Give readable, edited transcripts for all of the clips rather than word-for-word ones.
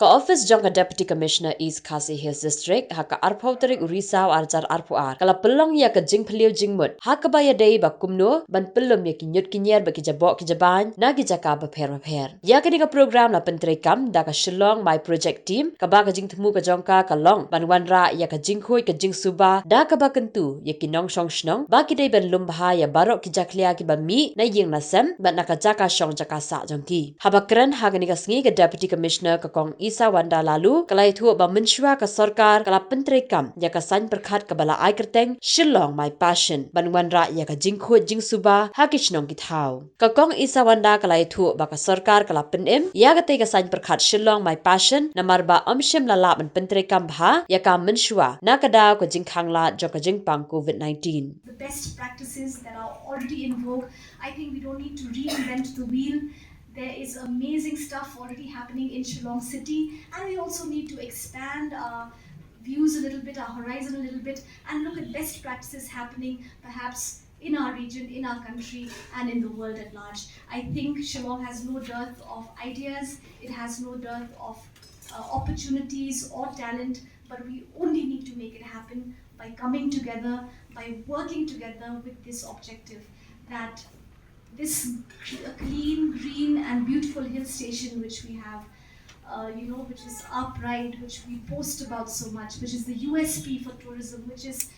Ka office jong ka Deputy Commissioner East Khasi Hills District ha ka arpau terik urisau arjar arpu ar kala pelong ya ka jing peliu jing mut ha ka baya dei ba kumno ban pelum ya kinyut kinyer ba ki jabok ki jaban na ki jaka ba pher ya ka ni ka program la pentre kam da ka Shnong my project team ka ba ka jing thmu ka jong ka long ban wan ra ya ka jing Khuid ka jing Suba da ka ba kentu ya ki Nongshong Shnong ba ki dei ban lum ba ya barok ki jaklia ki ba mi na ying na sem ba na ka jaka shong jaka sa jong ki ha ba kran ha ka ni ka sngi ka Deputy Commissioner ka kong Isa Wanda lalu kalai thu ba menshua ka sarkar kala pentre kam ya ka san perkhat ka bala ai kerteng Shnong my passion banwan ra ya ka jing Khuid jing Suba ha ki Shnong ki thau ka kong Isa Wanda kalai thu ba ka sarkar kala penem ya ka te ka san perkhat Shnong my passion namar ba amshim la ban pentre kam bha ya ka menshua na ka da ko jing khangla jo ka jing pang COVID-19. The best practices that are already in vogue. I think we don't need to reinvent the wheel. There is amazing stuff already happening in Shnong City, and we also need to expand our views a little bit, our horizon a little bit, and look at best practices happening perhaps in our region, in our country, and in the world at large. I think Shnong has no dearth of ideas, it has no dearth of opportunities or talent, but we only need to make it happen by coming together, by working together with this objective that this clean, green, and beautiful hill station which we have, which is our pride, which we boast about so much, which is the USP for tourism, which is,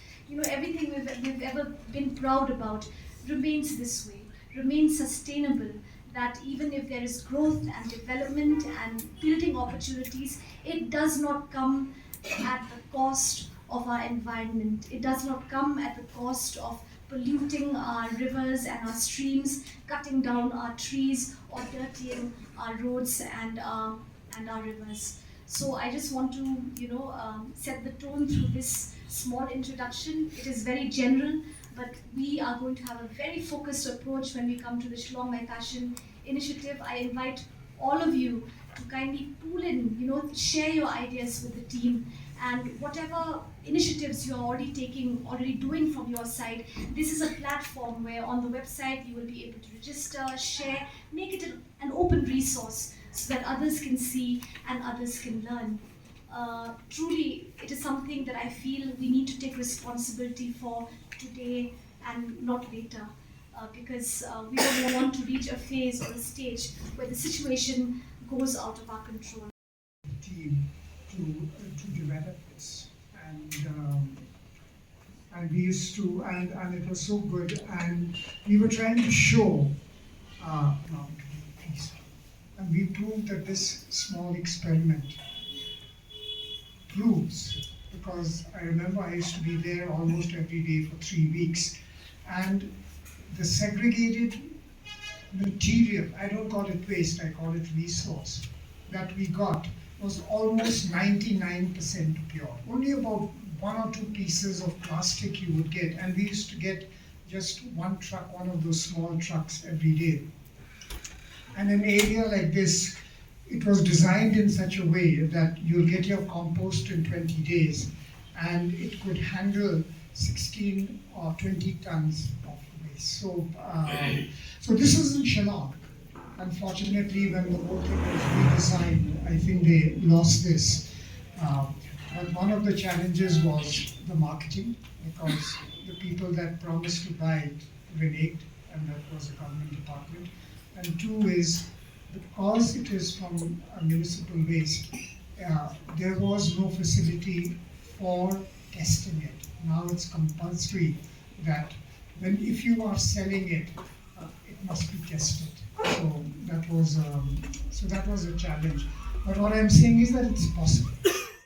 everything we've ever been proud about, remains this way, remains sustainable. That even if there is growth and development and building opportunities, it does not come at the cost of our environment. It does not come at the cost of polluting our rivers and our streams, cutting down our trees, or dirtying our roads and our rivers. So I just want to, set the tone through this small introduction. It is very general, but we are going to have a very focused approach when we come to the Shnong My Passion initiative. I invite all of you to kindly pool in, share your ideas with the team, and whatever initiatives you're already doing from your side, this is a platform where on the website you will be able to register, share, make it an open resource so that others can see and others can learn. Truly, it is something that I feel we need to take responsibility for today and not later. Because we don't want to reach a phase or a stage where the situation goes out of our control. Team to develop this, and we used to, and it was so good, and we were trying to show, please, and we proved that this small experiment proves, because I remember I used to be there almost every day for 3 weeks, and the segregated material, I don't call it waste, I call it resource, that we got was almost 99% pure. Only about 1 or 2 pieces of plastic you would get, and we used to get just one truck, one of those small trucks every day. And an area like this, it was designed in such a way that you'll get your compost in 20 days, and it could handle 16 or 20 tons of waste. So this is in Shnong. Unfortunately, when the whole thing was redesigned, I think they lost this. But one of the challenges was the marketing, because the people that promised to buy it reneged, and that was a government department. And 2 is, because it is from a municipal waste, there was no facility for testing it. Now it's compulsory that if you are selling it, it must be tested. So that was a challenge. But what I'm saying is that it's possible.